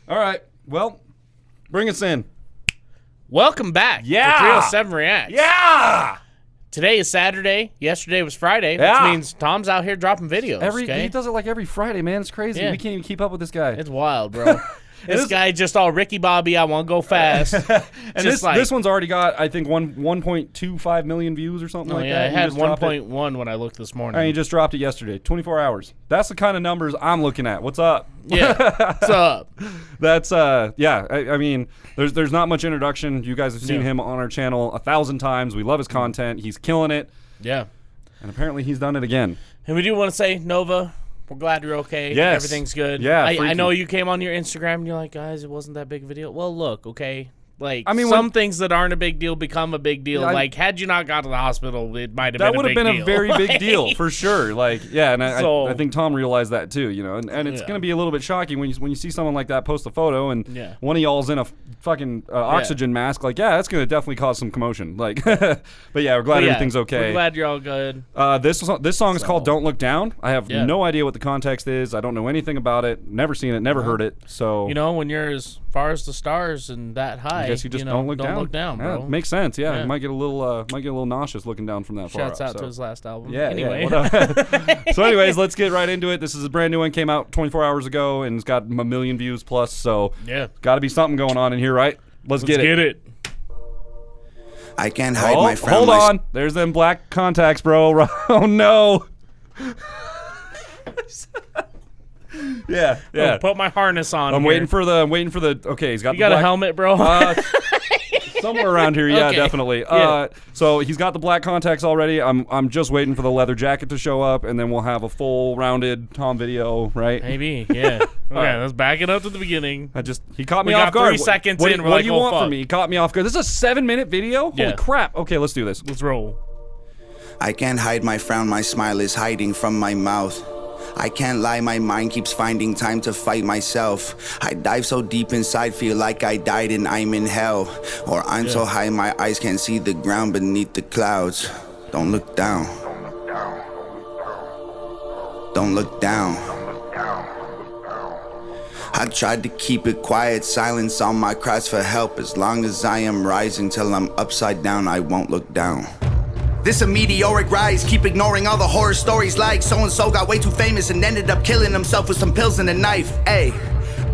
All right. Well, bring us in. Welcome back. Yeah. To 307 Reacts. Yeah. Today is Saturday. Yesterday was Friday, Yeah. which means Tom's out here dropping videos. He does it like every Friday, man. It's crazy. Yeah. We can't even keep up with this guy. It's wild, bro. This guy just all Ricky Bobby, I want to go fast. And this one's already got, I think, 1.25 million views or something like that. I had 1.1 when I looked this morning. And he just dropped it yesterday. 24 hours. That's the kind of numbers I'm looking at. What's up? Yeah. What's up? That's yeah. I mean, there's not much introduction. You guys have seen him on our channel 1,000 times. We love his content. He's killing it. Yeah. And apparently he's done it again. And we do want to say, Nova, we're glad you're okay. Yes. Everything's good. Yeah. I know you came on your Instagram and you're like, guys, it wasn't that big of a deal. Well, look, okay. Like, I mean, some things that aren't a big deal become a big deal. Yeah, like, had you not got to the hospital, it might have that been a would big have been deal. a very big deal for sure. Like, yeah, and So- I think Tom realized that too. You know, and it's going to be a little bit shocking when you see someone like that post a photo and one of y'all's in a fucking oxygen mask. Like, yeah, that's going to definitely cause some commotion. Like, but yeah, we're glad everything's okay. We're glad you're all good. This song is called "Don't Look Down." I have no idea what the context is. I don't know anything about it. Never seen it. Never heard it. So you know, when you're as far as the stars and that high, I guess you just don't look down. Don't look down, bro. Yeah, makes sense. Yeah, you might get a little nauseous looking down from that far. Shouts out to his last album. Yeah. Anyway. Yeah, so, anyways, let's get right into it. This is a brand new one. Came out 24 hours ago and it's got 1 million views plus. So got to be something going on in here, right? Let's get it. I can't hide my frown. Hold on. There's them black contacts, bro. Oh no. Yeah. Oh, put my harness on. I'm waiting for the. Okay, he's got. You got a helmet, bro? Somewhere around here, yeah, Okay. definitely. So he's got the black contacts already. I'm just waiting for the leather jacket to show up, and then we'll have a full rounded Tom video, right? Maybe, yeah. Okay, let's back it up to the beginning. He caught me We off got guard. 3 seconds what, in, we're What like, do you oh, want fuck. from me? He caught me off guard. This is a 7-minute video. Yeah. Holy crap! Okay, let's do this. Let's roll. I can't hide my frown, my smile is hiding from my mouth. I can't lie, my mind keeps finding time to fight myself. I dive so deep inside, feel like I died and I'm in hell. Or I'm so high, my eyes can't see the ground beneath the clouds. Don't look down. Don't look down. I tried to keep it quiet, silence on my cries for help. As long as I am rising till I'm upside down, I won't look down. This a meteoric rise, keep ignoring all the horror stories like so-and-so got way too famous and ended up killing himself with some pills and a knife. Ayy,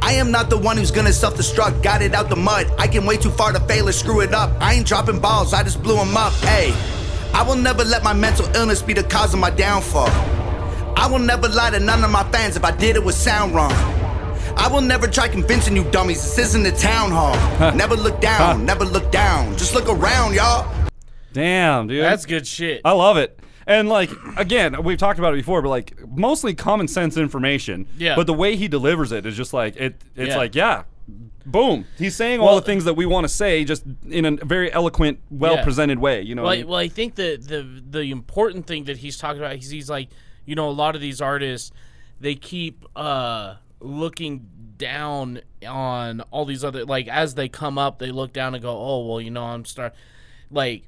I am not the one who's gonna self-destruct, got it out the mud. I can way too far to fail or screw it up. I ain't dropping balls, I just blew them up. Ayy, I will never let my mental illness be the cause of my downfall. I will never lie to none of my fans. If I did, it would sound wrong. I will never try convincing you dummies this isn't a town hall. Never look down, never look down. Just look around, y'all. Damn, dude. That's good shit. I love it. And, like, again, we've talked about it before, but, like, mostly common sense information. Yeah. But the way he delivers it is just like, it's like, boom. He's saying all the things that we want to say just in a very eloquent, well-presented way. You know what I mean? Well, I think that the important thing that he's talking about is he's like, you know, a lot of these artists, they keep looking down on all these other, like, as they come up, they look down and go, oh, well, you know, like,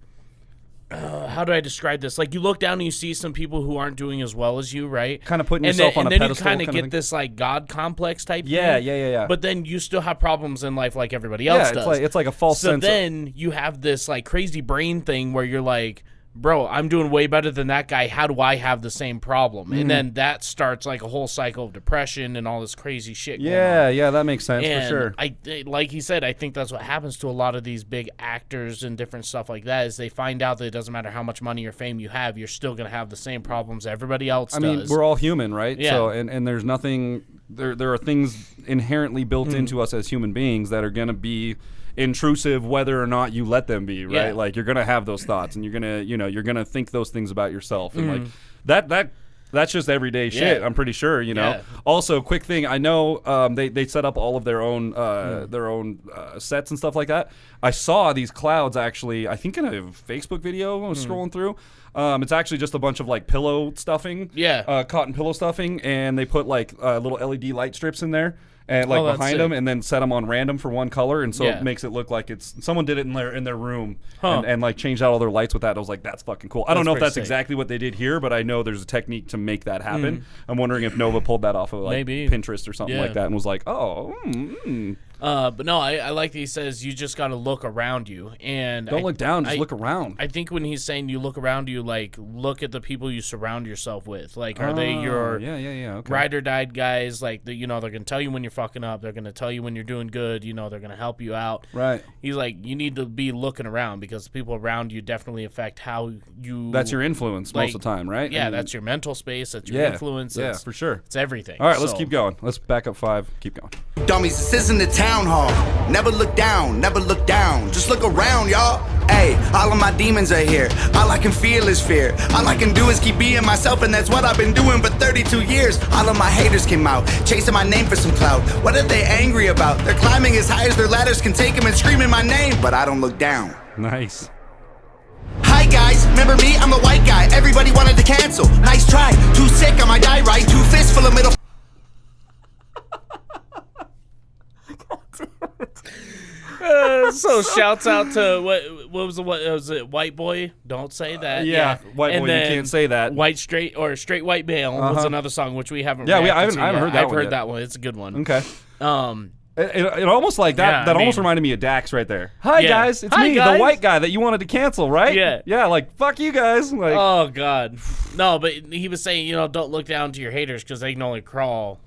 how do I describe this? Like, you look down and you see some people who aren't doing as well as you, right? Kind of putting yourself on a pedestal. And then you kind of get this, like, God complex type thing. Yeah. But then you still have problems in life like everybody else does. It's like a false sense. So then you have this, like, crazy brain thing where you're like, bro, I'm doing way better than that guy. How do I have the same problem? And then that starts, like, a whole cycle of depression and all this crazy shit going on. Yeah, that makes sense And for sure. like he said, I think that's what happens to a lot of these big actors and different stuff like that is they find out that it doesn't matter how much money or fame you have, you're still going to have the same problems everybody else does. I mean, we're all human, right? Yeah. So, and there's nothing, there are things inherently built into us as human beings that are going to be intrusive whether or not you let them be, right? Like, you're going to have those thoughts and you're going to, you're going to think those things about yourself. And like that's just everyday shit. I'm pretty sure, Also, quick thing, I know they set up all of their own sets and stuff like that. I saw these clouds actually, I think in a Facebook video I was scrolling through. It's actually just a bunch of like pillow stuffing, cotton pillow stuffing, and they put like little LED light strips in there. and like that's behind sick. them, and then set them on random for one color, and so Yeah. it makes it look like it's someone did it in their room Huh. and like changed out all their lights with that. I was like, that's fucking cool. I don't That's know if pretty that's sick. exactly what they did here, but I know there's a technique to make that happen. I'm wondering if Nova pulled that off of like Maybe. Pinterest or something Yeah. like that, and was like, oh. But no, I like that he says you just got to look around you, and Don't look down, just look around. I think when he's saying you look around you, like look at the people you surround yourself with. Like, are they your okay. ride or die guys? Like, they're gonna tell you when you're fucking up. They're gonna tell you when you're doing good. They're gonna help you out. Right. He's like, you need to be looking around because the people around you definitely affect how you. That's your influence most like, of the time, right? Yeah, And- that's your mental space. That's your influence. Yeah, It's, for sure. it's everything. All right, let's So- keep going. Let's back up 5. Keep going. Dummies, this isn't the town hall. Never look down, never look down. Just look around, y'all. Hey, all of my demons are here. All I can feel is fear. All I can do is keep being myself, and that's what I've been doing for 32 years. All of my haters came out, chasing my name for some clout. What are they angry about? They're climbing as high as their ladders can take them and screaming my name, but I don't look down. Nice. Hi guys, remember me? I'm the white guy. Everybody wanted to cancel. Nice try. Too sick, I might die right. 2 fists full of middle. So shouts out to what was it? White boy, don't say that. Yeah, white And boy, you then can't say that. White straight or straight white male was another song which we haven't. Yeah, I reacted haven't to heard yet. that I've one heard yet. that one. It's a good one. Okay. Um, It almost like that. Yeah, that I almost mean- reminded me of Dax right there. Hi Yeah. guys, it's Hi, me, guys. the white guy that you wanted to cancel, right? Yeah. Yeah, like fuck you guys. Like, oh God, no! But he was saying, don't look down to your haters because they can only crawl.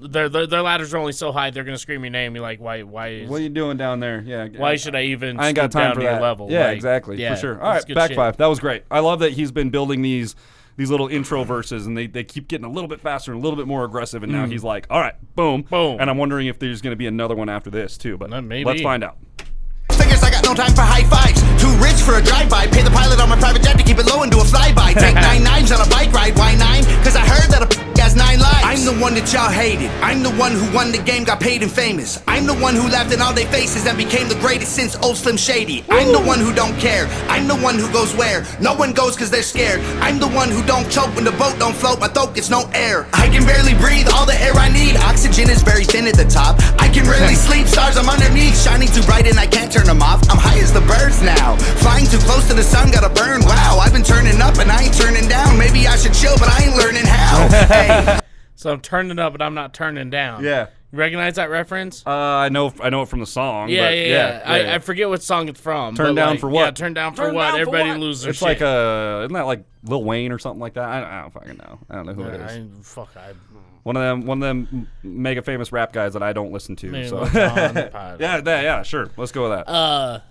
Their ladders are only so high they're gonna scream your name. You're like, why? what are you doing down there? Yeah. Why should I even? I ain't got stoop time down for to that. your level? Yeah, Like, exactly, yeah, for sure. All that's right, good back shit. 5. That was great. I love that he's been building these little intro verses, and they keep getting a little bit faster and a little bit more aggressive, and now he's like, all right, boom, Boom. And I'm wondering if there's going to be another one after this too, but Maybe. let's find out. Figures I got no time for high fives. Too rich for a drive-by. Pay the pilot on my private jet to keep it low and do a flyby. Take 9 knives on a bike ride. Why 9? Cause I heard that a has 9 lives. I'm the one that y'all hated. I'm the one who won the game, got paid and famous. I'm the one who laughed in all their faces and became the greatest since old Slim Shady. I'm the one who don't care. I'm the one who goes where no one goes cause they're scared. I'm the one who don't choke when the boat don't float. My throat gets no air. I can barely breathe all the air I need. Oxygen is very thin at the top. I can rarely sleep. Stars I'm underneath, shining too bright and I can't turn them off. I'm high as the birds now. Flying too close to the sun, gotta burn. Wow, I've been turning up and I ain't turning down. Maybe I should chill, but I ain't learning how. Hey. So I'm turning up, but I'm not turning down. Yeah. You recognize that reference? I know it from the song. Yeah, but yeah. yeah. I forget what song it's from. Turn but down like, for what? Yeah, turn down for what? Everybody loses their It's shit. like isn't that like Lil Wayne or something like that? I don't fucking know. I don't know who it is. One of them mega famous rap guys that I don't listen to. Maybe So what's on the pod. yeah, sure. Let's go with that.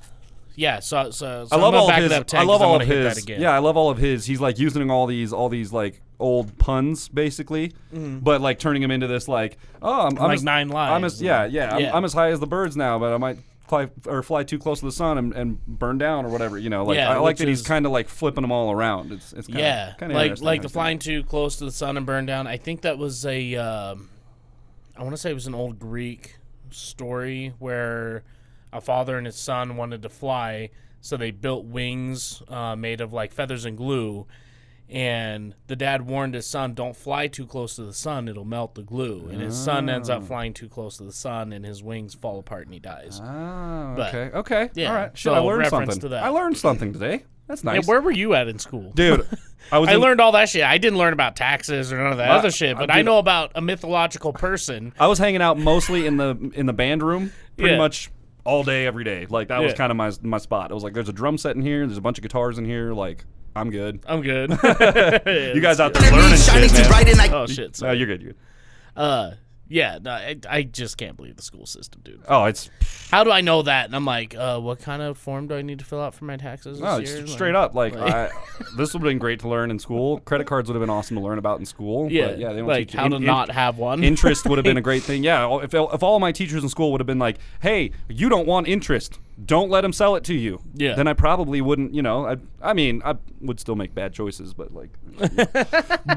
Yeah, so I love all of his. I love all of his. Again. Yeah, I love all of his. He's like using all these like old puns basically, but like turning them into this like, oh, I'm like as, 9 lives. I'm as I'm as high as the birds now, but I might fly too close to the sun and burn down or whatever. Like Yeah, I like which that he's is- kind of like flipping them all around. It's kinda, kinda like interesting, the actually. flying too close to the sun and burn down. I think that was a I want to say it was an old Greek story where a father and his son wanted to fly, so they built wings made of like feathers and glue. And the dad warned his son, don't fly too close to the sun, it'll melt the glue. And his son ends up flying too close to the sun, and his wings fall apart and he dies. Oh, But, okay. yeah, All right. Shit, so I learned reference something. to that. I learned something today. That's Yeah, nice. where were you at in school? Dude, I learned all that shit. I didn't learn about taxes or none of that other shit, but I dude, know about a mythological person. I was hanging out mostly in the band room pretty Yeah. much all day, every day. Like that was Yeah. kind of my spot. It was like there's a drum set in here, there's a bunch of guitars in here. Like I'm good. I'm good. You guys out there learning Shining shit, too man. bright and I Oh shit. No, Sorry. you're good. You're good. Yeah. No, I just can't believe the school system, dude. Oh, it's How do I know that? And I'm like, what kind of form do I need to fill out for my taxes no, this year? it's straight up. Like this would have been great to learn in school. Credit cards would have been awesome to learn about in school. Yeah. But yeah, they don't like teach you. how to not have one. Interest would have been a great thing. Yeah, if all of my teachers in school would have been like, "Hey, you don't want interest. Don't let them sell it to you." Yeah. Then I probably wouldn't. I mean, I would still make bad choices, but like,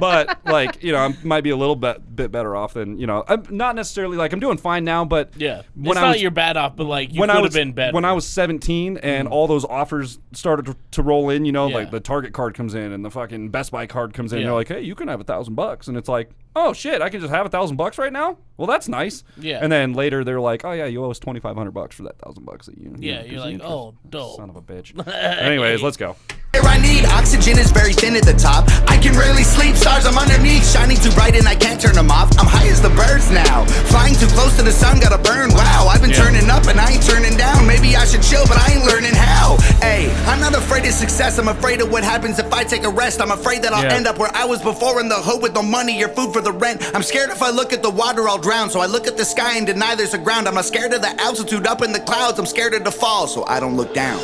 but like, I might be a little bit better off than I'm not necessarily like I'm doing fine now, but yeah. when It's I not was you're bad off, but like you when could I have was been better. when I was 17 and all those offers started to roll in, Yeah. like the Target card comes in and the fucking Best Buy card comes in. Yeah. They're like, "Hey, you can have $1,000," and it's like, oh shit, I can just have $1,000 right now. Well, that's nice. Yeah. And then later they're like, oh yeah, you owe us $2,500 for that $1,000 that you. Yeah, you're like, oh, dope. Son of a bitch. Anyways, let's go. I need oxygen is very thin at the top. I can rarely sleep, stars I'm underneath, shining too bright and I can't turn them off. I'm high as the birds now, flying too close to the sun, gotta burn. Wow, I've been turning up and I ain't turning down. Maybe I should chill, but I ain't learning how. Hey, I'm not afraid of success, I'm afraid of what happens if I take a rest. I'm afraid that I'll end up where I was before in the hood with no money or food for the rent. I'm scared if I look at the water I'll drown, so I look at the sky and deny there's a ground. I'm not scared of the altitude up in the clouds, I'm scared of the fall, so I don't look down.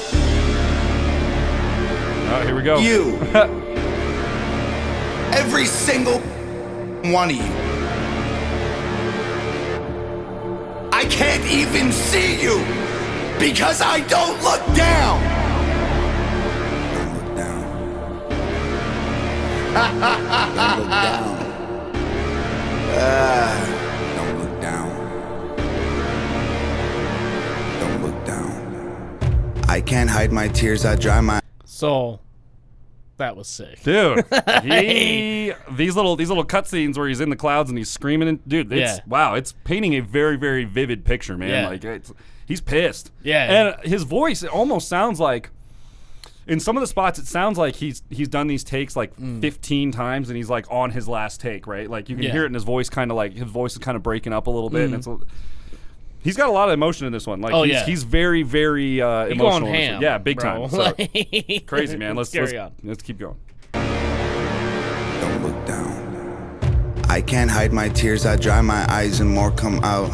Oh, here we go. You. Every single one of you. I can't even see you because I don't look down. Don't look down. Don't look down. Don't look down. Don't look down. I can't hide my tears, I dry my... So, that was sick, dude. These little cutscenes where he's in the clouds and he's screaming, and dude, wow, it's painting a very, very vivid picture, man. Yeah. Like he's pissed. Yeah, and his voice, it almost sounds like, in some of the spots, it sounds like he's done these takes like 15 times, and he's like on his last take, right? Like you can hear it in his voice, kind of like his voice is kind of breaking up a little bit, and it's. He's got a lot of emotion in this one. Like he's very, very emotional. Going ham, yeah, big bro. time. So, crazy, man. Let's keep going. Don't look down. I can't hide my tears. I dry my eyes and more come out.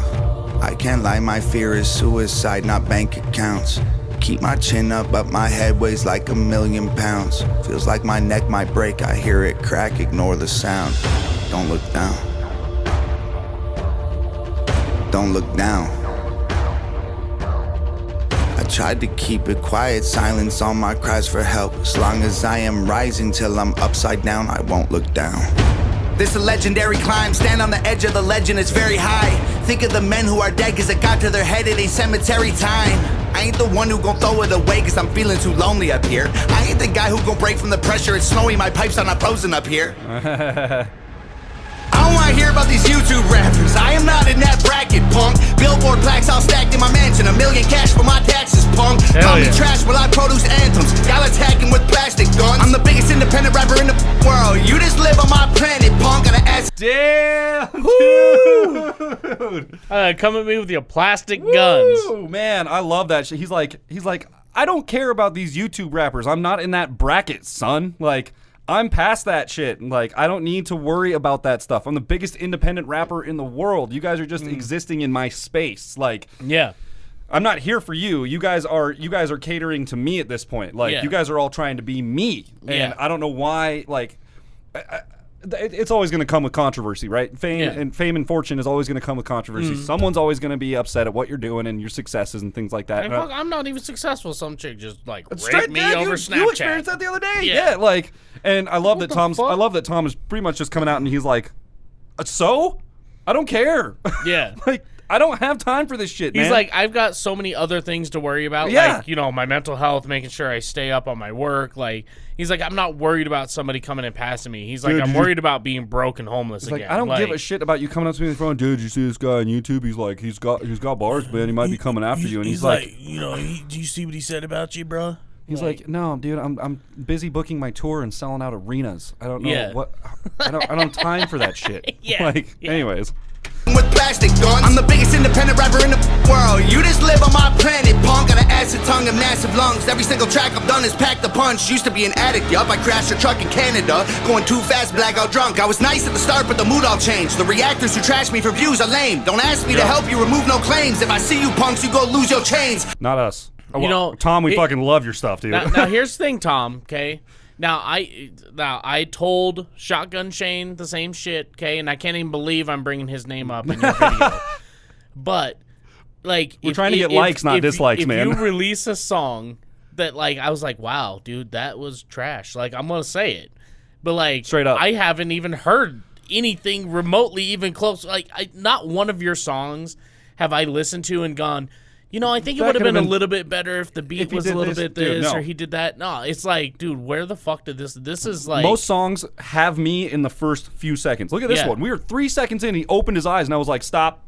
I can't lie. My fear is suicide, not bank accounts. Keep my chin up, but my head weighs like 1,000,000 pounds. Feels like my neck might break. I hear it crack. Ignore the sound. Don't look down. Don't look down. I tried to keep it quiet, silence all my cries for help. As long as I am rising till I'm upside down, I won't look down. This a legendary climb, stand on the edge of the legend, it's very high. Think of the men who are dead cause it got to their head, it ain't cemetery time. I ain't the one who gon' throw it away cause I'm feeling too lonely up here. I ain't the guy who gon' break from the pressure, it's snowy, my pipes are not frozen up here. I don't wanna hear about these YouTube rappers. I am not in that bracket, punk. Billboard plaques all stacked in my mansion. 1 million cash for my taxes, punk. Call me trash while I produce anthems. Y'all attacking with plastic guns. I'm the biggest independent rapper in the world. You just live on my planet, punk. Gonna ask. Damn, dude. Come at me with your plastic guns. Oh man, I love that shit. He's like, I don't care about these YouTube rappers. I'm not in that bracket, son. Like. I'm past that shit. Like, I don't need to worry about that stuff. I'm the biggest independent rapper in the world. You guys are just existing in my space. Like, I'm not here for you. You guys are catering to me at this point. Like, you guys are all trying to be me. And I don't know why, like, it's always going to come with controversy, right? Fame and fortune is always going to come with controversy. Someone's always going to be upset at what you're doing and your successes and things like that. And fuck, I'm not even successful. Some chick just like raped me over Snapchat. You experienced that the other day. Yeah, like, and I love that Tom is pretty much just coming out and he's like, so? I don't care. Yeah. Like, I don't have time for this shit, man. He's like, I've got so many other things to worry about. Yeah. Like, you know, my mental health, making sure I stay up on my work. Like, he's like, I'm not worried about somebody coming and passing me. He's like, I'm worried about being broke and homeless again. Like, I don't give a shit about you coming up to me in the phone. Dude, you see this guy on YouTube? He's like, he's got bars, man. He might be coming after you. And he's like, you know, do you see what he said about you, bro? He's like, no, dude, I'm busy booking my tour and selling out arenas. I don't know what. I don't have time for that shit. Anyways. With plastic guns, I'm the biggest independent rapper in the world. You just live on my planet, punk. Got an acid tongue and massive lungs. Every single track I've done is packed a punch. Used to be an addict, yup. I crashed a truck in Canada, going too fast, blackout drunk. I was nice at the start, but the mood all changed. The reactors who trash me for views are lame. Don't ask me to help you, remove no claims. If I see you punks, you go lose your chains. Not us. You know, Tom, we fucking love your stuff, dude. Now here's the thing, Tom. Okay. Now I told Shotgun Shane the same shit, okay, and I can't even believe I'm bringing his name up in your video. But like, we're trying to get likes, not dislikes, man. If you release a song that, like, I was like, wow, dude, that was trash. Like, I'm gonna say it, but like, straight up, I haven't even heard anything remotely even close. Like, not one of your songs have I listened to and gone, I think it would have been a little bit better if the beat was a little bit this, or he did that. No, it's like, dude, where the fuck did this is like... Most songs have me in the first few seconds. Look at this one. We were 3 seconds in, he opened his eyes, and I was like, stop.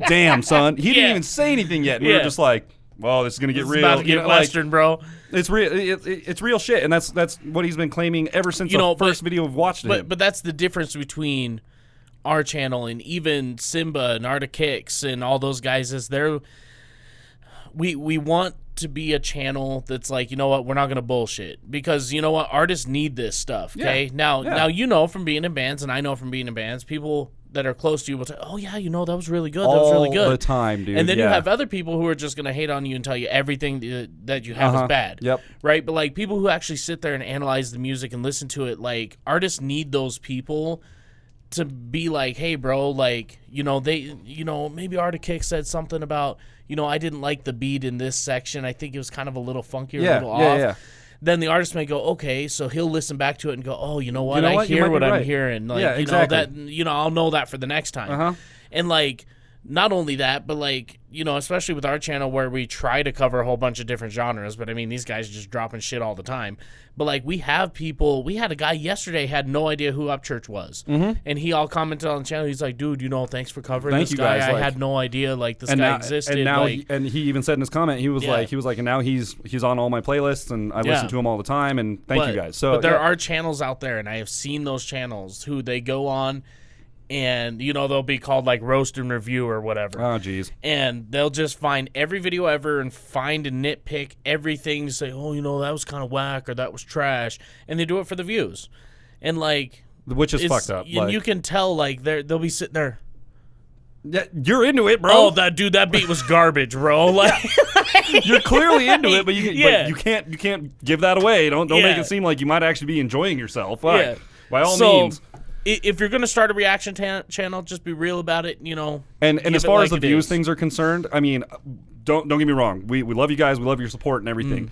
Damn, son. He didn't even say anything yet. And we were just like, well, this is going to get real. It's about to get Western, bro. It's real. It's real shit, and that's what he's been claiming ever since the first video we've watched of him. But that's the difference between our channel and even Simba and Arctic Kicks and all those guys is we want to be a channel that's like, you know what, we're not going to bullshit, because you know what, artists need this stuff, okay? Now from being in bands, and I know from being in bands, people that are close to you will say, oh yeah, that was really good, that was really good all the time, dude. And then you have other people who are just going to hate on you and tell you everything that you have is bad. Yep. Right? But like people who actually sit there and analyze the music and listen to it, like artists need those people to be like, hey, bro, like, maybe Arctic Kick said something about, I didn't like the beat in this section. I think it was kind of a little funky or a little off. Yeah. Then the artist may go, okay, so he'll listen back to it and go, oh, you know what? I hear what I'm hearing. Like, exactly. I'll know that for the next time. And like, not only that, but like, especially with our channel where we try to cover a whole bunch of different genres, but I mean, these guys are just dropping shit all the time. But like, we had a guy yesterday had no idea who Upchurch was. And he all commented on the channel. He's like, dude, thanks for covering this guy. I had no idea like this guy existed. And now, and he even said in his comment, he was like, and now he's on all my playlists, and I listen to him all the time. And thank you guys. So, but there are channels out there, and I have seen those channels who they go on, and they'll be called like roast and review or whatever. Oh geez. And they'll just find every video ever and find and nitpick everything to say, oh, that was kind of whack or that was trash, and they do it for the views. And like, which is fucked up. And you can tell like they'll be sitting there. Yeah, you're into it, bro. Oh, that beat was garbage, bro. Like you're clearly into it, but you can't give that away. Don't make it seem like you might actually be enjoying yourself. By all means. If you're going to start a reaction channel, just be real about it, And as far as the views things are concerned, I mean, don't get me wrong. We love you guys. We love your support and everything.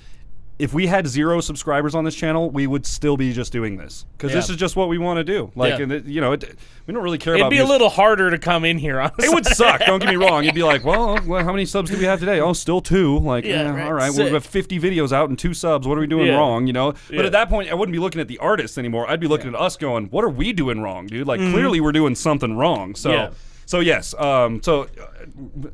If we had 0 subscribers on this channel, we would still be just doing this, because this is just what we want to do. Like, we don't really care about. It'd be a little harder to come in here, honestly. It would suck. Don't get me wrong. You'd be like, well, how many subs do we have today? Oh, still 2. Like, all right, we have 50 videos out and 2 subs. What are we doing wrong? But at that point, I wouldn't be looking at the artists anymore. I'd be looking at us, going, what are we doing wrong, dude? Like, clearly we're doing something wrong. So yes,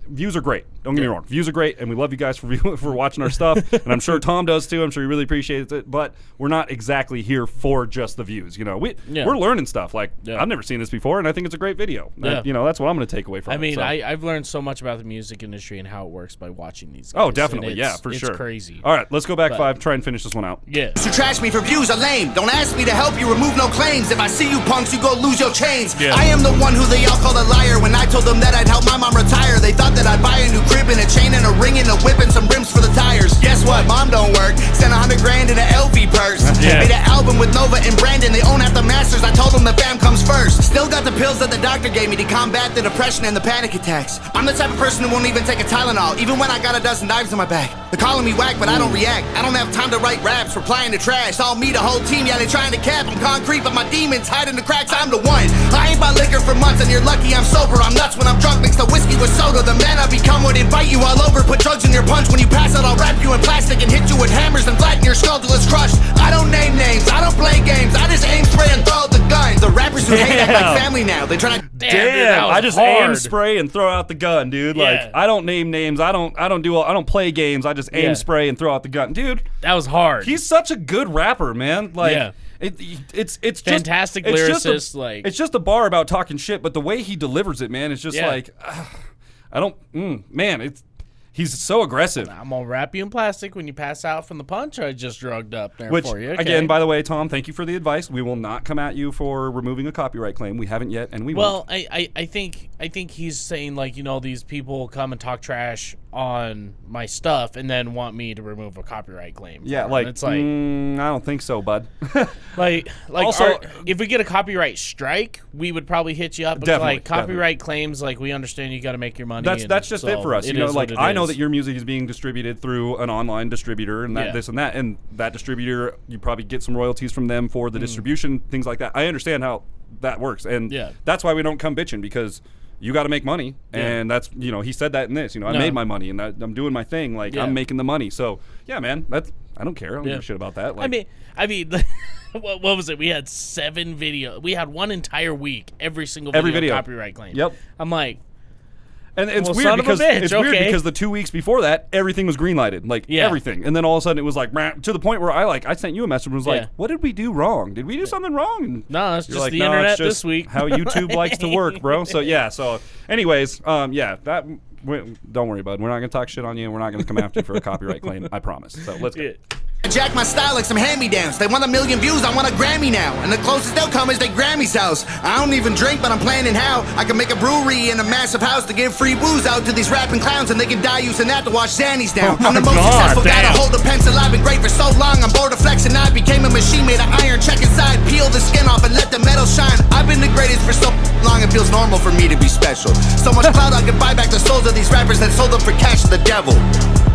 views are great. Don't get me wrong, views are great, and we love you guys for watching our stuff. And I'm sure Tom does too. I'm sure he really appreciates it. But we're not exactly here for just the views. We're learning stuff. Like I've never seen this before, and I think it's a great video. That's what I'm going to take away from it. I mean, I've learned so much about the music industry and how it works by watching these guys. Oh, definitely, for sure. It's crazy. All right, let's go back 5. Try and finish this one out. Yeah. To trash me for views are lame. Don't ask me to help you remove no claims. If I see you punks, you go lose your chains. Yeah. I am the one who they all call a liar. When I told them that I'd help my mom retire, they thought that I'd buy a new crib and a chain and a ring and a whip and some rims for the tires. Guess what? Mom don't work. Sent $100 grand in an LV purse. Made an album with Nova and Brandon. They own half the masters. I told them the fam comes first. Still got the pills that the doctor gave me to combat the depression and the panic attacks. I'm the type of person who won't even take a Tylenol, even when I got a dozen knives in my bag. They're calling me whack, but I don't react. I don't have time to write raps, replying to trash. All me, the whole team, yeah, they trying to cap. I'm concrete, but my demons hide in the cracks. I'm the one. I ain't bought liquor for months, and you're lucky I'm sober. I'm nuts when I'm drunk, mix the whiskey with soda. The man I become would invite you all over. Put drugs in your punch. When you pass out, I'll wrap you in plastic and hit you with hammers and flatten your skull till it's crushed. I don't name names, I don't play games. I just aim, spray, and throw out the gun. The rappers who hate act like family now. They try to Damn, I just aim, spray, and throw out the gun, dude. Like, I don't name names. I don't play games. I just aim, spray, and throw out the gun, dude. That was hard. He's such a good rapper, man. Like, it's fantastic lyricist. It's just a bar about talking shit, but the way he delivers it, man, it's just like, he's so aggressive. I'm gonna wrap you in plastic when you pass out from the punch I just drugged up there for you. Okay? Again, by the way, Tom, thank you for the advice. We will not come at you for removing a copyright claim. We haven't yet, and we won't. Well, I think he's saying, like, these people come and talk trash on my stuff and then want me to remove a copyright claim. Yeah, like, it's like, I don't think so, bud. like also, if we get a copyright strike, we would probably hit you up. Definitely, like copyright claims, like, we understand you got to make your money. That's just it for us. I know that your music is being distributed through an online distributor and this and that distributor, you probably get some royalties from them for the distribution, things like that. I understand how that works, and that's why we don't come bitching, because you got to make money, and that's he said that in this. I made my money, and I'm doing my thing. Like I'm making the money. So yeah, man, I don't care. I don't give a shit about that. Like, I mean, what was it? We had 7 videos. We had one entire week, every single video copyright claim. Yep. I'm like. And it's weird because the 2 weeks before that, everything was green-lighted, everything. And then all of a sudden it was like, to the point where I sent you a message and was like, what did we do wrong? Did we do something wrong? And no, it's just the internet this week. How YouTube likes to work, bro. So yeah. So anyways, don't worry, bud. We're not gonna talk shit on you. We're not gonna come after you for a copyright claim. I promise. So let's go. Jack my style like some hand-me-downs. They want 1 million views, I want a Grammy now. And the closest they'll come is they Grammy's house. I don't even drink, but I'm planning how I can make a brewery in a massive house to give free booze out to these rapping clowns, and they can die using that to wash Zannies down. I'm the most successful guy to hold a pencil. I've been great for so long, I'm bored of flexing. I became a machine made of iron. Check inside, peel the skin off and let the metal shine. I've been the greatest for so long, it feels normal for me to be special. So much clout, I can buy back the souls of these rappers that sold them for cash to the devil.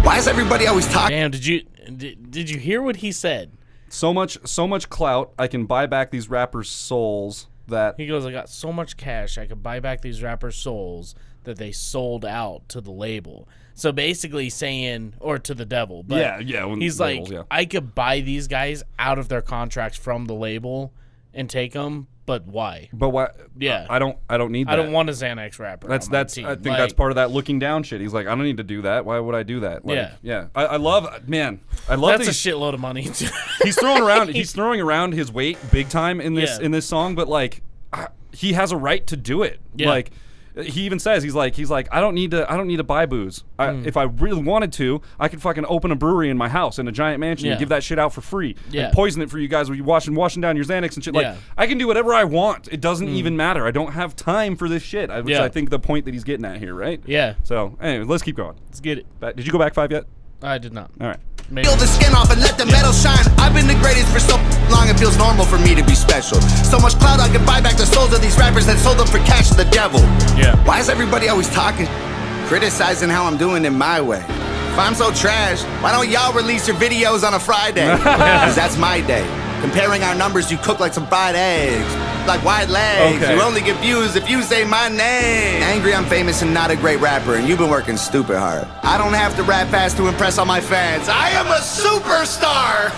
Why is everybody always talking? Damn, did you hear what he said? So much clout, I can buy back these rappers' souls that... He goes, I got so much cash, I could buy back these rappers' souls that they sold out to the label. So basically saying, or to the devil. But he's labels, like, I could buy these guys out of their contracts from the label and take them, but why? But why? Yeah. I don't need that. I don't want a Xanax rapper. I think that's part of that looking down shit. He's like, I don't need to do that. Why would I do that? Like, yeah. I love that's these, a shitload of money. He's throwing around his weight big time in this song, but like he has a right to do it. Yeah. Like he even says he's like I don't need to buy booze. If I really wanted to, I could fucking open a brewery in my house in a giant mansion and give that shit out for free. Yeah. And poison it for you guys when you're washing down your Xanax and shit. Like I can do whatever I want. It doesn't even matter. I don't have time for this shit. Which I think the point that he's getting at here, right? Yeah. So anyway, let's keep going. Let's get it. Did you go back 5 yet? I did not. All right. Maybe. Peel the skin off and let the metal shine. I've been the greatest for so long, it feels normal for me to be special. So much clout, I can buy back the souls of these rappers that sold them for cash to the devil. Yeah. Why is everybody always talking, criticizing how I'm doing it my way? If I'm so trash, why don't y'all release your videos on a Friday? Because that's my day. Comparing our numbers, you cook like some fried eggs, like white legs. Okay. You only get views if you say my name. Angry I'm famous and not a great rapper, and you've been working stupid hard. I don't have to rap fast to impress all my fans. I am a superstar.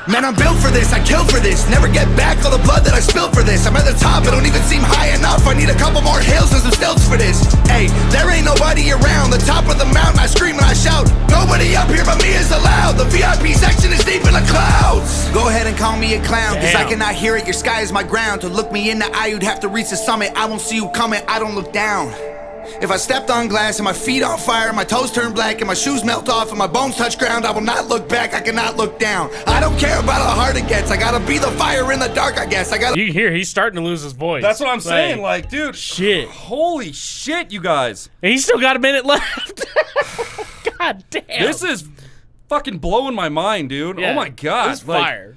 Man, I'm built for this, I kill for this. Never get back all the blood that I spilled for this. I'm at the top, it don't even seem high enough. I need a couple more hills and some stilts for this. Hey, there ain't nobody around. The top of the mountain, I scream and I shout. Nobody up here but me is allowed. The VIP section is deep in the clouds. Go ahead and call me a clown, cause I cannot hear it. Your sky is my ground. To look me in the eye, you'd have to reach the summit. I won't see you coming, I don't look down. If I stepped on glass and my feet on fire, my toes turn black and my shoes melt off and my bones touch ground, I will not look back, I cannot look down. I don't care about how hard it gets, I gotta be the fire in the dark, I guess. You hear, he's starting to lose his voice. That's what I'm saying, like, dude. Shit. Holy shit, you guys. And he's still got a minute left. God damn. This is fucking blowing my mind, dude. Yeah. Oh my God. It's fire.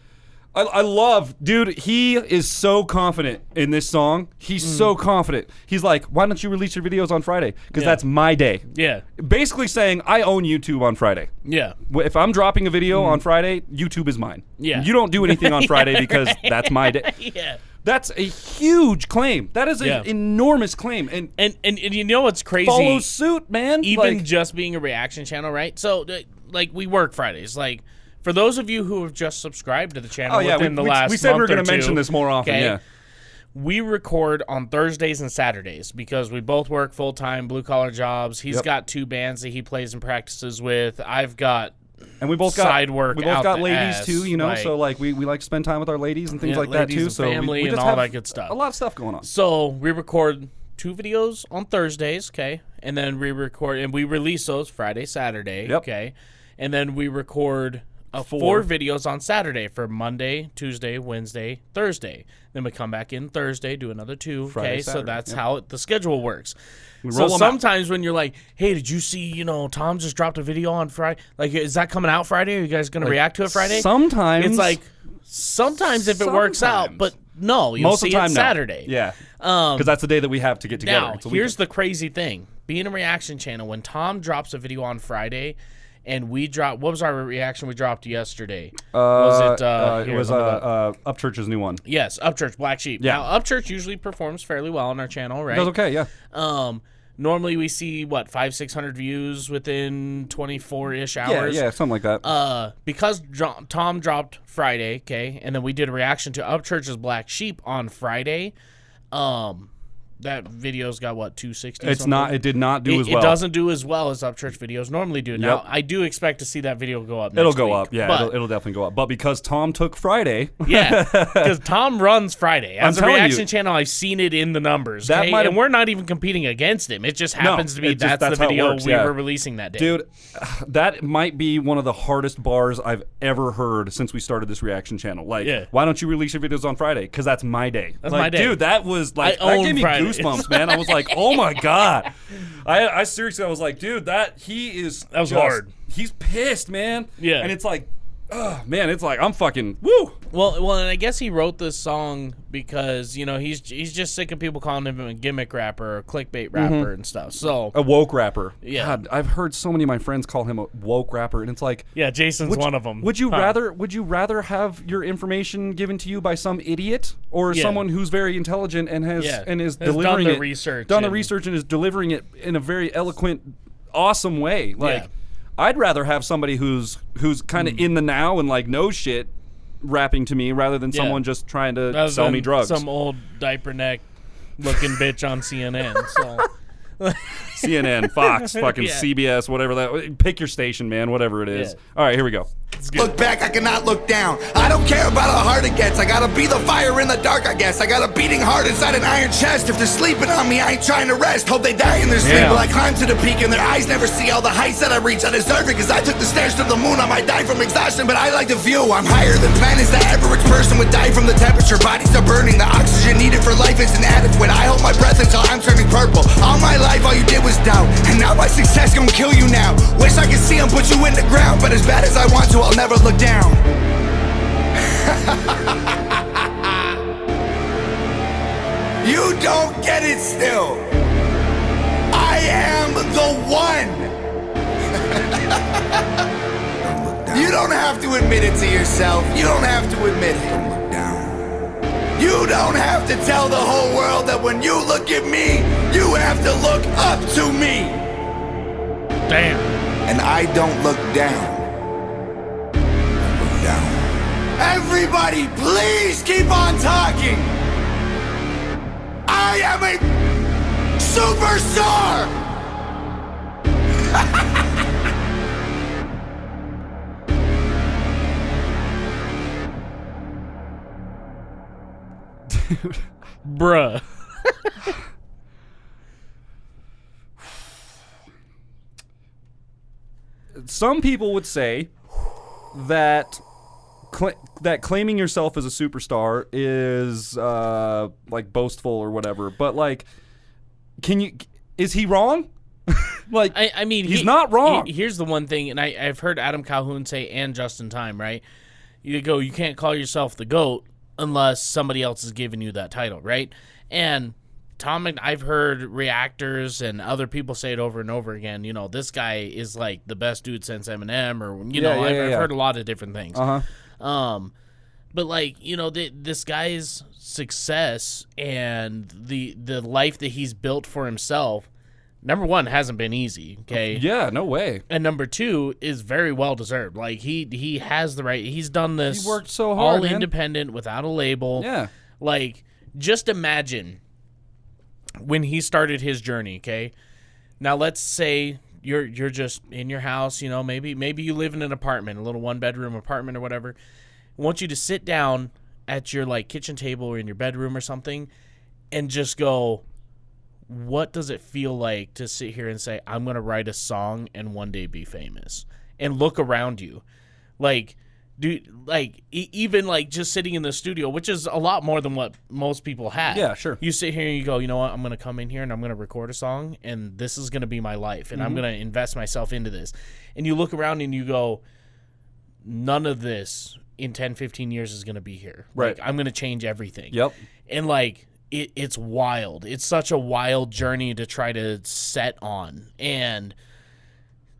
I love, dude, he is so confident in this song. He's so confident. He's like, why don't you release your videos on Friday? Because that's my day. Yeah. Basically saying, I own YouTube on Friday. Yeah. If I'm dropping a video on Friday, YouTube is mine. Yeah. You don't do anything on Friday because that's my day. Yeah. That's a huge claim. That is an enormous claim. And you know what's crazy? Follow suit, man. Even just being a reaction channel, right? So, like, we work Fridays. Like, for those of you who have just subscribed to the channel within the last month or two. We said we were going to mention this more often, yeah. We record on Thursdays and Saturdays because we both work full-time, blue-collar jobs. He's got 2 bands that he plays and practices with. I've got and we both side work. We both got ladies ass, too, you know. So like we like to spend time with our ladies and things like that too. And so family we and just all have that good stuff. A lot of stuff going on. So we record 2 videos on Thursdays, okay, and then we release those Friday, Saturday, okay, and then we record 4 videos on Saturday for Monday, Tuesday, Wednesday, Thursday. Then we come back in Thursday, do another 2. Friday, okay, Saturday, so that's how the schedule works. So sometimes when you're like, hey, did you see, Tom just dropped a video on Friday? Like, is that coming out Friday? Are you guys going to react to it Friday? Sometimes. It's like, sometimes if it works out, but no, you'll most see of the time, it Saturday. No. Yeah. Because that's the day that we have to get together. Now, here's the crazy thing. Being a reaction channel, when Tom drops a video on Friday, and we dropped. What was our reaction we dropped yesterday? Was it? It was Upchurch's new one. Yes, Upchurch Black Sheep. Yeah. Now Upchurch usually performs fairly well on our channel, right? It does okay, yeah. Normally we see 500-600 views within 24-ish hours. Yeah, something like that. Because Tom dropped Friday, okay, and then we did a reaction to Upchurch's Black Sheep on Friday. That video's got 260. It did not do as well. It doesn't do as well as Upchurch videos normally do. Now I do expect to see that video go up. It'll go week, up, yeah. It'll definitely go up. But because Tom took Friday, yeah, because Tom runs Friday as I'm a telling reaction you, channel. I've seen it in the numbers, that okay? might have- and we're not even competing against him. It just happens to be that's the how it video works, we yeah. were releasing that day, dude. That might be one of the hardest bars I've ever heard since we started this reaction channel. Like, why don't you release your videos on Friday? Because that's my day. That's my day, dude. That was like that gave me Friday. goosebumps, man. I was like, oh my god. I seriously, I was like, dude, that was hard. He's pissed, man. Yeah, and it's like, oh man, it's like I'm fucking woo. Well, and I guess he wrote this song because he's just sick of people calling him a gimmick rapper or clickbait rapper and stuff. So a woke rapper. Yeah, God, I've heard so many of my friends call him a woke rapper, and it's like, yeah, Jason's one of them. Would you rather have your information given to you by some idiot or someone who's very intelligent and is delivering done the research, the research and is delivering it in a very eloquent, awesome way? Like, I'd rather have somebody who's kind of in the now and like knows shit rapping to me rather than someone just trying to sell me drugs. Some old diaper neck looking bitch on CNN. So CNN, Fox, fucking CBS, whatever that. Pick your station, man. Whatever it is. All right, here we go. Look back, I cannot look down. I don't care about how hard it gets. I gotta be the fire in the dark, I guess. I got a beating heart inside an iron chest. If they're sleeping on me, I ain't trying to rest. Hope they die in their sleep while I climb to the peak and their eyes never see all the heights that I reach. I deserve it because I took the stairs to the moon. I might die from exhaustion, but I like the view. I'm higher than planets. The average person would die from the temperature. Bodies are burning. The oxygen needed for life is inadequate. I hold my breath until I'm turning purple. All my life, all you did was doubt. And now my success gon' kill you now. Wish I could see him put you in the ground, but as bad as I want to, I'll never look down. You don't get it still. I am the one. You don't have to admit it to yourself. You don't have to admit it. Don't look down. You don't have to tell the whole world that when you look at me, you have to look up to me. Damn. And I don't look down. Everybody, please keep on talking. I am a superstar. Dude. Bruh. Some people would say that claiming yourself as a superstar is like boastful or whatever, but like, is he wrong? Like, I mean, he's not wrong. Here's the one thing, and I've heard Adam Calhoun say, and Justin Time, right? You can't call yourself the GOAT unless somebody else is giving you that title, right? And Tom, I've heard reactors and other people say it over and over again. This guy is like the best dude since Eminem, or I've heard a lot of different things. But like, this guy's success and the life that he's built for himself, number one, hasn't been easy. Okay. Yeah, no way. And number two is very well deserved. Like he has the right. He's done this. He worked so hard, all independent, without a label. Yeah. Like, just imagine when he started his journey. Okay. Now let's say you're just in your house. Maybe you live in an apartment, a little 1-bedroom apartment or whatever. I want you to sit down at your like kitchen table or in your bedroom or something and just go, what does it feel like to sit here and say, I'm going to write a song and one day be famous? And look around you. Like, even like just sitting in the studio, which is a lot more than what most people have. Yeah, sure. You sit here and you go, you know what? I'm going to come in here and I'm going to record a song and this is going to be my life and I'm going to invest myself into this. And you look around and you go, none of this in 10, 15 years is going to be here. Right. Like, I'm going to change everything. Yep. And like, it's wild. It's such a wild journey to try to set on. And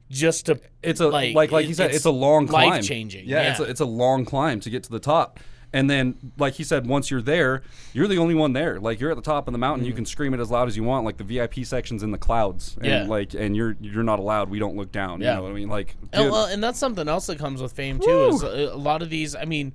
just to it's a like you said, it's a long climb. Life changing. Yeah. It's a long climb to get to the top. And then, like he said, once you're there, you're the only one there. Like, you're at the top of the mountain, you can scream it as loud as you want. Like, the VIP section's in the clouds, and and you're not allowed. We don't look down. You know what I mean? Like, and that's something else that comes with fame too. Is a lot of these. I mean,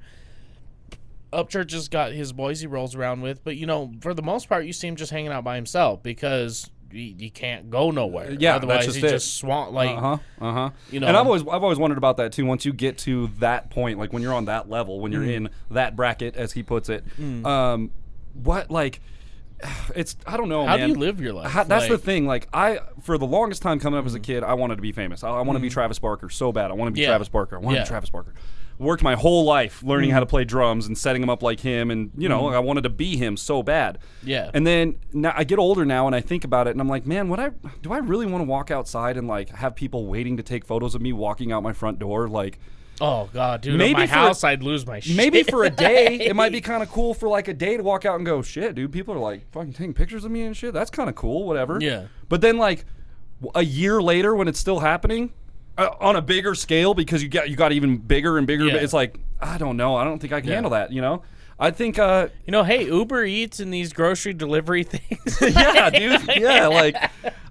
Upchurch has got his boys he rolls around with, but for the most part, you see him just hanging out by himself because he can't go nowhere. Yeah, otherwise that's he just just swamp like. And I've always wondered about that too. Once you get to that point, like when you're on that level, when you're in that bracket, as he puts it, what like. It's I don't know, How man. do you live your life? That's the thing. Like for the longest time coming up as a kid, I wanted to be famous. I want to be Travis Barker so bad. I want to be Travis Barker. I want to be Travis Barker. Worked my whole life learning how to play drums and setting them up like him, and I wanted to be him so bad. Yeah. And then now I get older now, and I think about it, and I'm like, man, do I really want to walk outside and like have people waiting to take photos of me walking out my front door, like? Oh God, dude! Maybe at my house, I'd lose my shit. Maybe for a day, it might be kind of cool for like a day to walk out and go, shit, dude. People are like fucking taking pictures of me and shit. That's kind of cool, whatever. Yeah. But then like a year later, when it's still happening on a bigger scale, because you got even bigger and bigger. It's like I don't know. I don't think I can handle that. I think hey, Uber Eats and these grocery delivery things. Yeah, dude. Yeah, like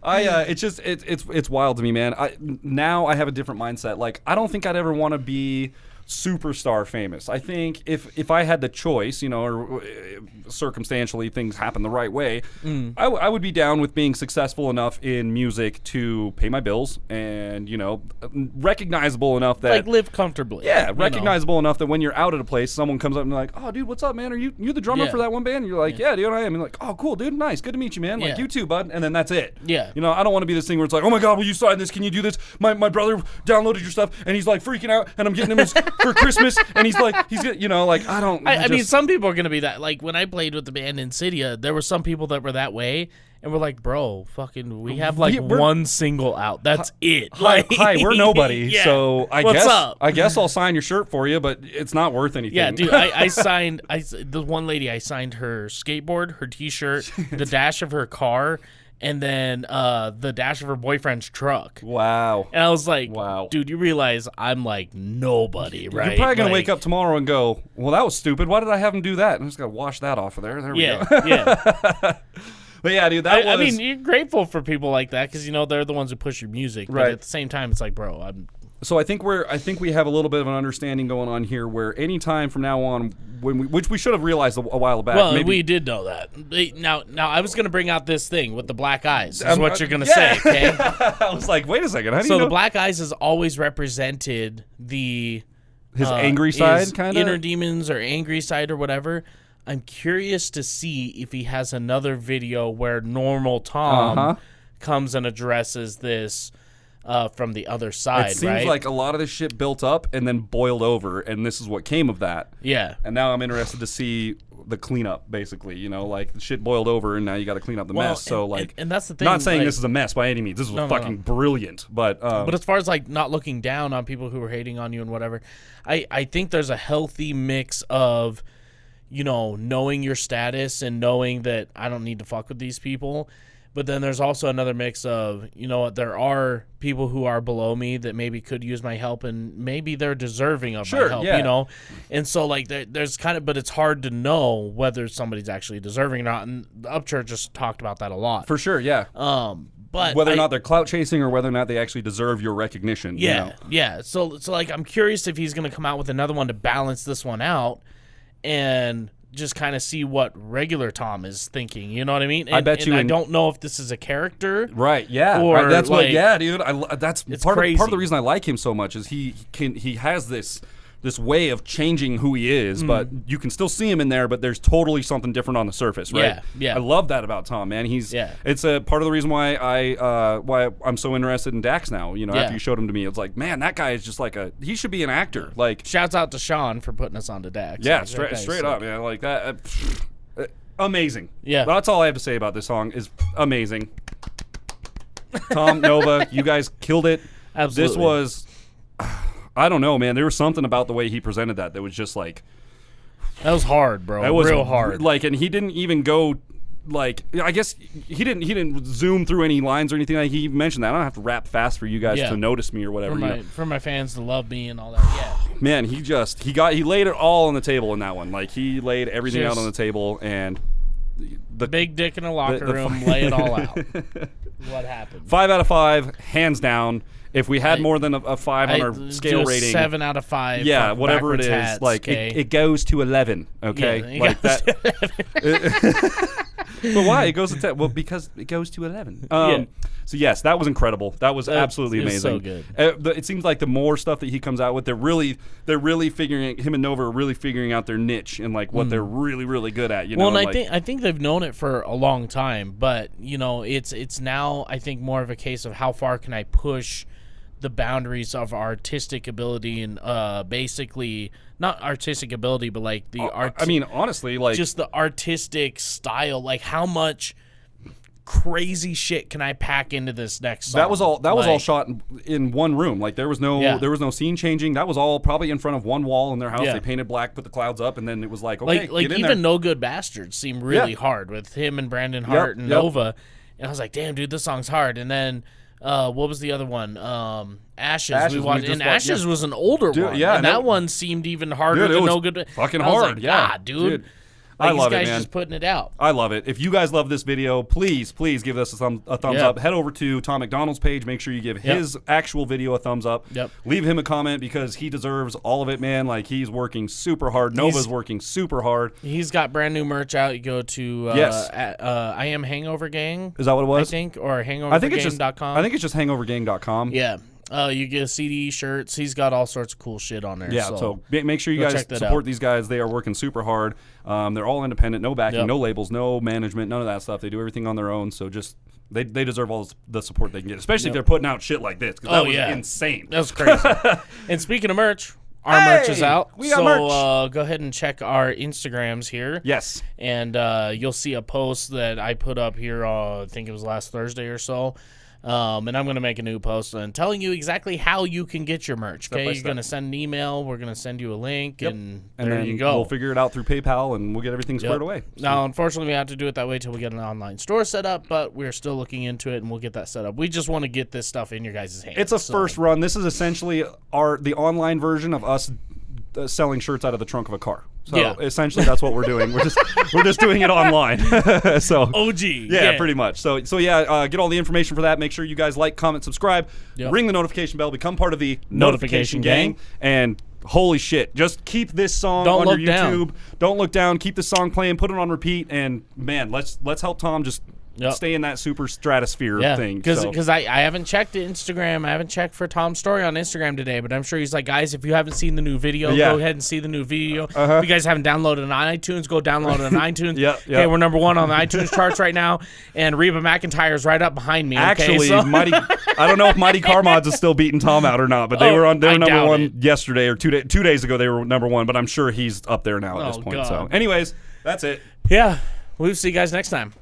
it's wild to me, man. Now I have a different mindset. Like, I don't think I'd ever want to be superstar famous. I think if I had the choice, or circumstantially things happen the right way, I would be down with being successful enough in music to pay my bills and, recognizable enough that like live comfortably. Yeah, recognizable enough that when you're out at a place, someone comes up and they're like, "Oh, dude, what's up, man? Are you the drummer for that one band?" And you're like, "Yeah, dude, I am." And you're like, "Oh, cool, dude, nice, good to meet you, man. Like, you too, bud." And then that's it. Yeah. I don't want to be this thing where it's like, "Oh my God, will you sign this? Can you do this? My brother downloaded your stuff and he's like freaking out, and I'm getting him his for Christmas, and he's like, I don't." I mean, some people are gonna be that. Like when I played with the band Insidia, there were some people that were that way, and we're like, "Bro, fucking, we have like one single out. That's it." Hi, we're nobody. So What's up? I guess I'll sign your shirt for you, but it's not worth anything. Yeah, dude. I signed. The one lady, I signed her skateboard, her T-shirt, the dash of her car, and then the dash of her boyfriend's truck. Wow. And I was like, wow, dude, you realize I'm like nobody, right? You're probably going to wake up tomorrow and go, well, that was stupid. Why did I have him do that? I'm just going to wash that off of there. There we go. Yeah. But yeah, dude, I mean, you're grateful for people like that because, they're the ones who push your music. But at the same time, it's like, bro, So I think we have a little bit of an understanding going on here where any time from now on, which we should have realized a while back. Well, we did know that. Now I was going to bring out this thing with the black eyes. Is what you're going to say, okay? I was like, wait a second. How do you know? So the black eyes has always represented his angry side, kind of? Inner demons or angry side or whatever. I'm curious to see if he has another video where normal Tom comes and addresses this from the other side. It seems like a lot of this shit built up and then boiled over, and this is what came of that. Yeah. And now I'm interested to see the cleanup, basically. Like the shit boiled over, and now you got to clean up the mess. So and that's the thing. Not saying this is a mess by any means. This was fucking brilliant, but as far as like not looking down on people who are hating on you and whatever, I think there's a healthy mix of, knowing your status and knowing that I don't need to fuck with these people. But then there's also another mix of, there are people who are below me that maybe could use my help, and maybe they're deserving of my help, And so, like, there's but it's hard to know whether somebody's actually deserving or not. And Upchurch just talked about that a lot. For sure, yeah. But whether or not they're clout chasing or whether or not they actually deserve your recognition. Yeah, yeah. So, like, I'm curious if he's going to come out with another one to balance this one out and just kind of see what regular Tom is thinking. You know what I mean? I bet you. I don't know if this is a character. Right. Yeah. Or that's like, dude. That's part of the reason I like him so much is he has this way of changing who he is, but you can still see him in there, but there's totally something different on the surface, right? Yeah. I love that about Tom, man. It's a part of the reason why I'm so interested in Dax now. After you showed him to me, it's like, man, that guy is just like he should be an actor. Like, shouts out to Sean for putting us on to Dax. Yeah, straight up, man. Like that, amazing. Yeah, that's all I have to say about this song. Is amazing. Tom, Nova, you guys killed it. Absolutely. This was. I don't know, man. There was something about the way he presented that was just like... That was hard, bro. That was real hard. Like, and he didn't even go like, I guess he didn't zoom through any lines or anything. Like, he mentioned that I don't have to rap fast for you guys to notice me or whatever. For my fans to love me and all that. Yeah. Man, he laid it all on the table in that one. Like, he laid everything out on the table, and the big dick in a locker room, lay it all out. What happened? 5 out of 5, hands down. If we had more than a 5 on our scale rating, 7 out of 5. Yeah, whatever it is, hats, like it goes to 11. Okay, like that. But why it goes to 10? Well, because it goes to 11. So yes, that was incredible. That was absolutely amazing. So good. It seems like the more stuff that he comes out with, they're really figuring, him and Nova are really figuring out their niche and like what they're really, really good at. You know, and I think they've known it for a long time, but you know, it's now I think more of a case of how far can I push the boundaries of artistic ability and basically not artistic ability, but like the art. I mean, honestly, like just the artistic style. Like how much crazy shit can I pack into this next song? That was all shot in one room. Like there was no scene changing. That was all probably in front of one wall in their house. They painted black, put the clouds up, and then it was like, okay, like get in even there. No Good Bastards seemed really hard with him and Brandon Hart and Nova. And I was like, damn, dude, this song's hard. And then what was the other one? Ashes. We watched, and Ashes was an older one. Yeah, and that one seemed even harder than No Good. Fucking hard. Like, God, dude. I love these it, guys man. Just putting it out. I love it. If you guys love this video, please give us a thumbs up. Head over to Tom Macdonald's page. Make sure you give his actual video a thumbs up. Leave him a comment because he deserves all of it, man. Like he's working super hard. Nova's working super hard. He's got brand new merch out. You go to I Am Hangover Gang. Is that what it was? I think, or hangovergang.com. I think it's just hangovergang.com. Yeah. You get a CD, shirts. He's got all sorts of cool shit on there. Yeah, so make sure you guys support these guys. They are working super hard. They're all independent, no backing, no labels, no management, none of that stuff. They do everything on their own. So just they deserve all the support they can get, especially if they're putting out shit like this. Because that was insane. That was crazy. And speaking of merch, our merch is out. We got merch. So go ahead and check our Instagrams here. Yes. And you'll see a post that I put up here, I think it was last Thursday or so. And I'm going to make a new post and telling you exactly how you can get your merch. Okay, you're going to send an email. We're going to send you a link, and there then you go. We'll figure it out through PayPal, and we'll get everything squared away. So. Now, unfortunately, we have to do it that way till we get an online store set up, but we're still looking into it, and we'll get that set up. We just want to get this stuff in your guys' hands. It's a first run. This is essentially the online version of us selling shirts out of the trunk of a car. So essentially, that's what we're doing. We're just doing it online. So OG, pretty much. So get all the information for that. Make sure you guys like, comment, subscribe, ring the notification bell, become part of the notification gang, and holy shit, just keep this song on your YouTube. Down. Don't look down. Keep the song playing. Put it on repeat, and man, let's help Tom just. Stay in that super stratosphere thing. Because I haven't checked Instagram. I haven't checked for Tom's story on Instagram today, but I'm sure he's like, guys, if you haven't seen the new video, go ahead and see the new video. If you guys haven't downloaded it on iTunes, go download it on iTunes. Okay, we're number 1 on the iTunes charts right now, and Reba McEntire's right up behind me. Actually, I don't know if Mighty Car Mods is still beating Tom out or not, but they were number 1 yesterday or 2 days ago. They were number 1, but I'm sure he's up there now at this point. God. So, anyways, that's it. Yeah, we'll see you guys next time.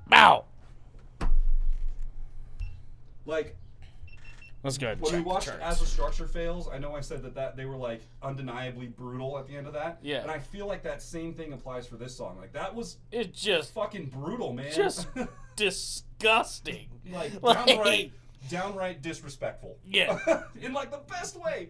Bow. Like, that's good. When we watched As the Structure Fails, I know I said that they were like undeniably brutal at the end of that. Yeah. And I feel like that same thing applies for this song. Like that was just fucking brutal, man. Just disgusting. Like downright disrespectful. Yeah. In like the best way.